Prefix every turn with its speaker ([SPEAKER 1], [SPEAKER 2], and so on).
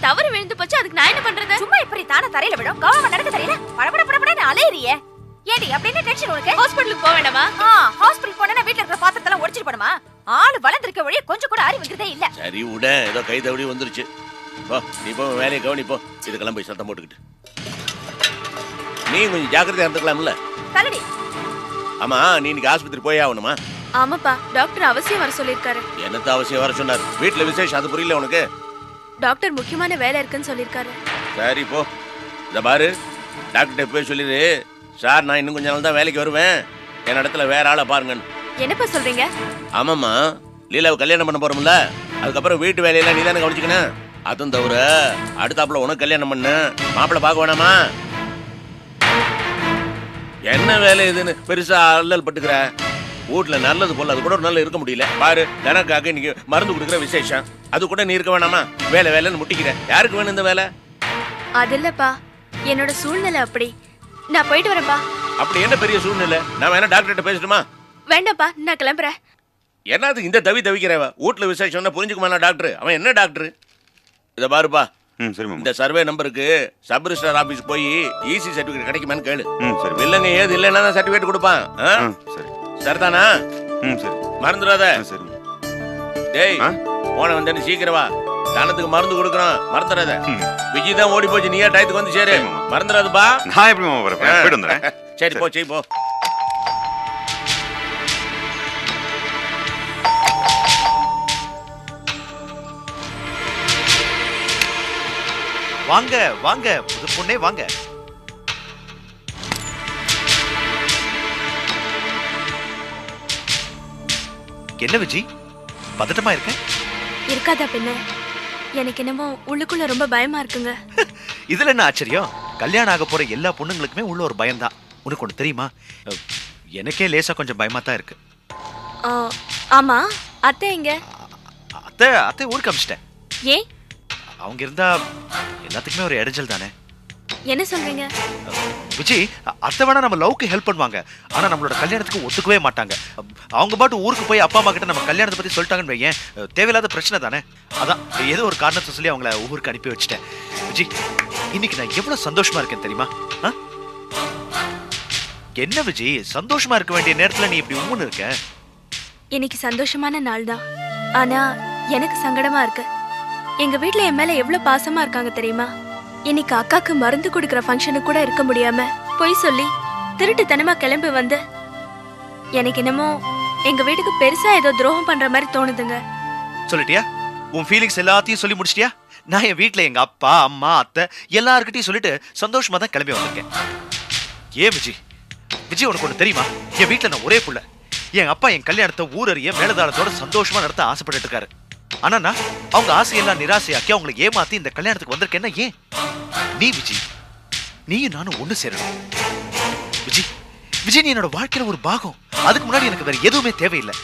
[SPEAKER 1] தவறு விழுந்து போச்சு, அதுக்கு நான் என்ன பண்றது?
[SPEAKER 2] சும்மா இப்படி தான தரையில விடும், கவனமா நடக்க தெரியல. படபடன்னு அலையறியே. ஏடி அப்படியே டென்ஷன் உனக்கு?
[SPEAKER 1] ஹாஸ்பிடலுக்கு போக வேண்டாமா?
[SPEAKER 2] ஹாஸ்பிடல் போனா வீட்ல இருக்கிற பாத்திரத்தெல்லாம் ஒடிச்சிட்டு போடுமா? ஆளு வளர்ந்திருக்க வழியே கொஞ்சம் கூட அறிவு இருக்கிறதே இல்ல.
[SPEAKER 3] சரி உட, ஏதோ கை தவறி வந்துருச்சு. போ நீ போ, வேலையை கவனிப்போ. இதுக்கெல்லாம் போய் சத்தம் போட்டுக்கிட்டு நீ கொஞ்சம் ஜாக்கிரதையா இருந்துக்கலாம்ல.
[SPEAKER 2] தலடி.
[SPEAKER 3] ஆமா, நீ இன்னைக்கு ஆஸ்பத்திரி போயே ஆகணுமா?
[SPEAKER 1] ஆமாப்பா, டாக்டர் அவசியம் வர சொல்லிருக்காரு.
[SPEAKER 3] என்னத்த அவசியம் வர சொன்னார்? வீட்டுல விசேஷம், அது புரியல உனக்கு?
[SPEAKER 1] டாக்டர் முக்கியமான வேலை இருக்குன்னு சொல்லிருக்காரு.
[SPEAKER 3] சரி போ. இத பாரு, டாக்டர்கிட்ட போய் சொல்லிடு, சார் நான் இன்னும் கொஞ்ச நாள் தான் வேலைக்கு வருவேன், என் இடத்துல வேற ஆளை பாருங்கன்னு.
[SPEAKER 1] என்னப்பா சொல்றீங்க?
[SPEAKER 3] ஆமாம்மா, லீலாவை கல்யாணம் பண்ண போறோம்ல, அதுக்கப்புறம் வீட்டு வேலையெல்லாம் நீ தானே கவனிச்சுக்கணும். அதுவும் தவிர அடுத்தாப்புல உனக்கு கல்யாணம் பண்ணு, மாப்பிள்ளை பார்க்க வேணாமா? என்ன வேலை இதுன்னு பெருசா அல்லல் பட்டுக்கிற? வீட்டுல நல்லது போல அது கூட ஒரு நாள் இருக்க முடியல. பாரு, தனக்காக இன்னைக்கு மருந்து கொடுக்குற விசேஷம், அது கூட நீ இருக்க வேணாமா? வேலைன்னு முட்டிக்கிற. யாருக்கு வேணும் இந்த வேலை?
[SPEAKER 1] அது இல்லப்பா, என்னோட சூழ்நிலை அப்படி. நான் போயிட்டு வரேன்ப்பா.
[SPEAKER 3] அப்படி என்ன பெரிய சூழ்நிலை? நான் வேணா டாக்டர்கிட்ட பேசட்டுமா?
[SPEAKER 1] வேண்டாப்பா, நான் கிளம்புறேன்.
[SPEAKER 3] என்னது இந்த தவிக்கிறவ? வீட்டுல விசேஷம்னா புரிஞ்சுக்குமாண்ணா டாக்டர்? அவன் என்ன டாக்டர்? இதை பாருப்பா, இந்த சர்வே நம்பருக்கு சப் ரிஜிஸ்டர் ஆபீஸ் போய் ஈசி சர்டிபிகேட் கிடைக்குமான்னு கேளு. இல்லங்க ஏது இல்லைன்னா தான் சர்டிபிகேட் கொடுப்பான். சரிதானா? மறந்துடாத. டேய், போன வந்து சீக்கிரவா, தானத்துக்கு மருந்து கொடுக்கணும், மறந்துடாத. விஜய் தான் ஓடி போச்சு, நீயா டயத்துக்கு வந்து சேரு. மறந்துடாதுப்பா.
[SPEAKER 4] நான் எப்படி போயிட்டு வந்துறேன்.
[SPEAKER 3] சரி போ, சரி போ.
[SPEAKER 5] வாங்க வாங்க புது பொண்ணே வாங்க. என்ன விஜய், பதட்டமா இருக்க?
[SPEAKER 1] இருக்காதா பின்ன? எனக்கு என்னமோ உள்ளுக்குள்ள ரொம்ப பயமா இருக்குங்க.
[SPEAKER 5] இதுல என்ன ஆச்சரியம்? கல்யாணம் ஆக போற எல்லா பொண்ணுங்களுக்குமே உள்ள ஒரு பயம்தான். உனக்கு ஒண்ணு தெரியுமா? எனக்கே லேசா கொஞ்சம் பயமா தான் இருக்கு.
[SPEAKER 1] ஆமா, அத்தை எங்க?
[SPEAKER 5] அத்தை ஊருக்கு அமிச்சிட்டேன்.
[SPEAKER 1] ஏன்?
[SPEAKER 5] அவங்க இருந்தா எல்லாத்துக்குமே ஒரு இடைஞ்சல் தானே.
[SPEAKER 1] என்ன சொல்றீங்க?
[SPEAKER 5] விஜய், அத்தை வேணா நம்ம லவ்க்கு ஹெல்ப் பண்ணுவாங்க, ஆனா நம்மளோட கல்யாணத்துக்கு ஒத்துக்கவே மாட்டாங்க. அவங்க பாட்டு ஊருக்கு போய் அப்பா அம்மா கிட்ட நம்ம கல்யாணத்தை பத்தி சொல்லிட்டாங்கன்னு வையேன், தேவையில்லாத பிரச்சனை தானே. அதான் ஏதோ ஒரு காரணத்தை சொல்லி அவங்கள ஊருக்கு அனுப்பி வச்சுட்டேன். விஜய், இன்னைக்கு நான் எவ்வளவு சந்தோஷமா இருக்கேன் தெரியுமா? என்ன விஜய், சந்தோஷமா இருக்க வேண்டிய நேரத்துல நீ இப்படி உம்முன்னு இருக்க?
[SPEAKER 1] இன்னைக்கு சந்தோஷமான நாள் தான், ஆனா எனக்கு சங்கடமா இருக்கு. எங்க வீட்ல என் மேல எவ்வளவு பாசமா இருக்காங்க தெரியுமா? இன்னைக்கு அக்காக்கு மருந்து கொடுக்கற ஃபங்க்ஷனுக்கு கூட இருக்க முடியாம பொய் சொல்லி திருட்டுத்தனமா கிளம்பி வந்து எனக்கு என்னமோ எங்க வீட்டுக்கு பெருசா ஏதோ துரோகம் பண்ற மாதிரி தோணுதுங்க.
[SPEAKER 5] சொல்லிட்டியா? உன் ஃபீலிங்ஸ் எல்லாத்தையும் சொல்லி முடிச்சிட்டியா? நான் என் வீட்டுல எங்க அப்பா அம்மா அத்தை எல்லார்கிட்டையும் சொல்லிட்டு சந்தோஷமா தான் கிளம்பி வந்திருக்கேன். ஏன் விஜய், விஜய் உனக்கு ஒண்ணு தெரியுமா? என் வீட்டுல நான் ஒரே புள்ள. என் அப்பா என் கல்யாணத்தை ஊரறிய மேலதாளத்தோட சந்தோஷமா நடத்த ஆசைப்பட்டு இருக்காரு. ஆனா அவங்க ஆசையெல்லாம் நிராசையாக்கி அவங்களை ஏமாத்தி இந்த கல்யாணத்துக்கு வந்திருக்கேன்னா ஏன்? நீ விஜய், நீயும் நானும் ஒண்ணு சேரணும். விஜய், விஜய் நீ என்னோட வாழ்க்கையில ஒரு பாகம். அதுக்கு முன்னாடி எனக்கு வேற எதுவுமே தேவையில்லை.